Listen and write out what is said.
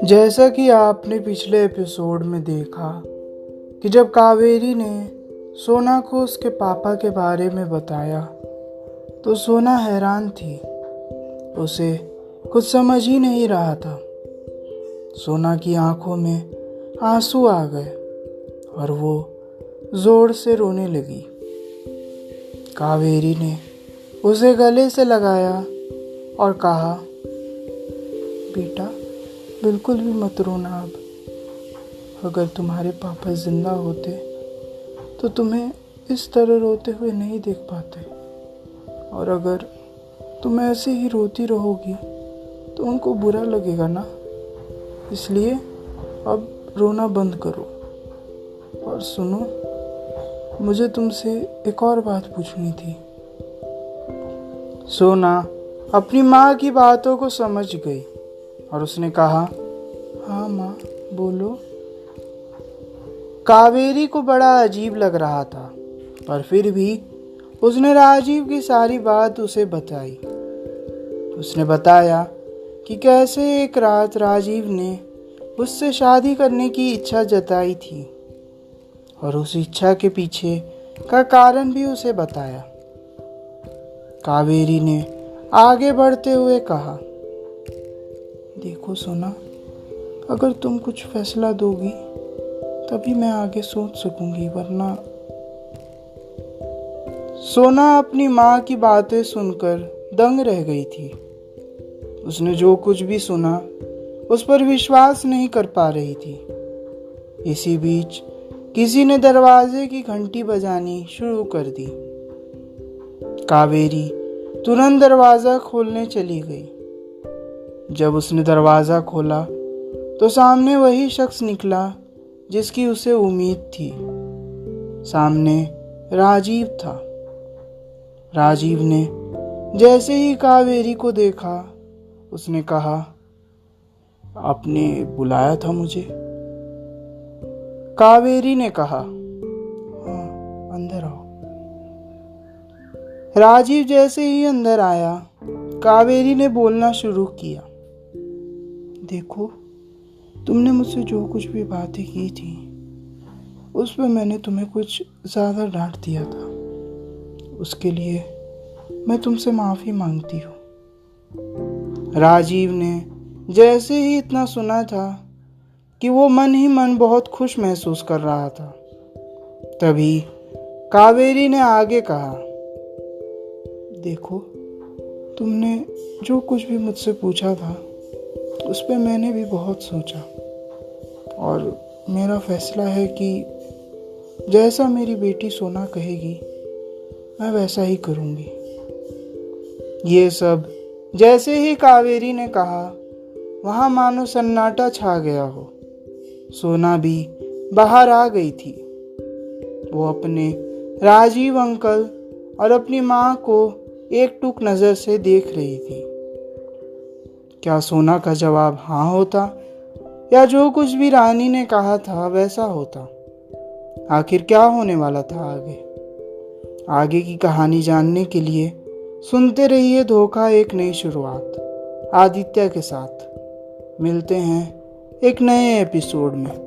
जैसा कि आपने पिछले एपिसोड में देखा कि जब कावेरी ने सोना को उसके पापा के बारे में बताया तो सोना हैरान थी। उसे कुछ समझ ही नहीं रहा था। सोना की आंखों में आंसू आ गए और वो जोर से रोने लगी। कावेरी ने उसे गले से लगाया और कहा, बेटा बिल्कुल भी मत रोना। अब अगर तुम्हारे पापा जिंदा होते तो तुम्हें इस तरह रोते हुए नहीं देख पाते, और अगर तुम ऐसे ही रोती रहोगी तो उनको बुरा लगेगा ना। इसलिए अब रोना बंद करो। और सुनो, मुझे तुमसे एक और बात पूछनी थी। सोना अपनी माँ की बातों को समझ गई और उसने कहा, हाँ माँ बोलो। कावेरी को बड़ा अजीब लग रहा था, पर फिर भी उसने राजीव की सारी बात उसे बताई। उसने बताया कि कैसे एक रात राजीव ने उससे शादी करने की इच्छा जताई थी और उस इच्छा के पीछे का कारण भी उसे बताया। कावेरी ने आगे बढ़ते हुए कहा, देखो सोना, अगर तुम कुछ फैसला दोगी तभी मैं आगे सोच सकूंगी, वरना। सोना अपनी माँ की बातें सुनकर दंग रह गई थी। उसने जो कुछ भी सुना उस पर विश्वास नहीं कर पा रही थी। इसी बीच किसी ने दरवाजे की घंटी बजानी शुरू कर दी। कावेरी तुरंत दरवाजा खोलने चली गई। जब उसने दरवाजा खोला तो सामने वही शख्स निकला जिसकी उसे उम्मीद थी। सामने राजीव था। राजीव ने जैसे ही कावेरी को देखा उसने कहा, आपने बुलाया था मुझे? कावेरी ने कहा, हाँ अंदर आओ। राजीव जैसे ही अंदर आया, कावेरी ने बोलना शुरू किया, देखो, तुमने मुझसे जो कुछ भी बातें की थी उस पर मैंने तुम्हें कुछ ज़्यादा डांट दिया था। उसके लिए मैं तुमसे माफ़ी मांगती हूँ। राजीव ने जैसे ही इतना सुना था कि वो मन ही मन बहुत खुश महसूस कर रहा था। तभी कावेरी ने आगे कहा, देखो, तुमने जो कुछ भी मुझसे पूछा था उस पर मैंने भी बहुत सोचा और मेरा फैसला है कि जैसा मेरी बेटी सोना कहेगी मैं वैसा ही करूँगी। ये सब जैसे ही कावेरी ने कहा, वहाँ मानो सन्नाटा छा गया हो। सोना भी बाहर आ गई थी। वो अपने राजीव अंकल और अपनी माँ को एकटूक नज़र से देख रही थी। क्या सोना का जवाब हाँ होता या जो कुछ भी रानी ने कहा था वैसा होता? आखिर क्या होने वाला था आगे की कहानी जानने के लिए सुनते रहिए धोखा एक नई शुरुआत आदित्य के साथ। मिलते हैं एक नए एपिसोड में।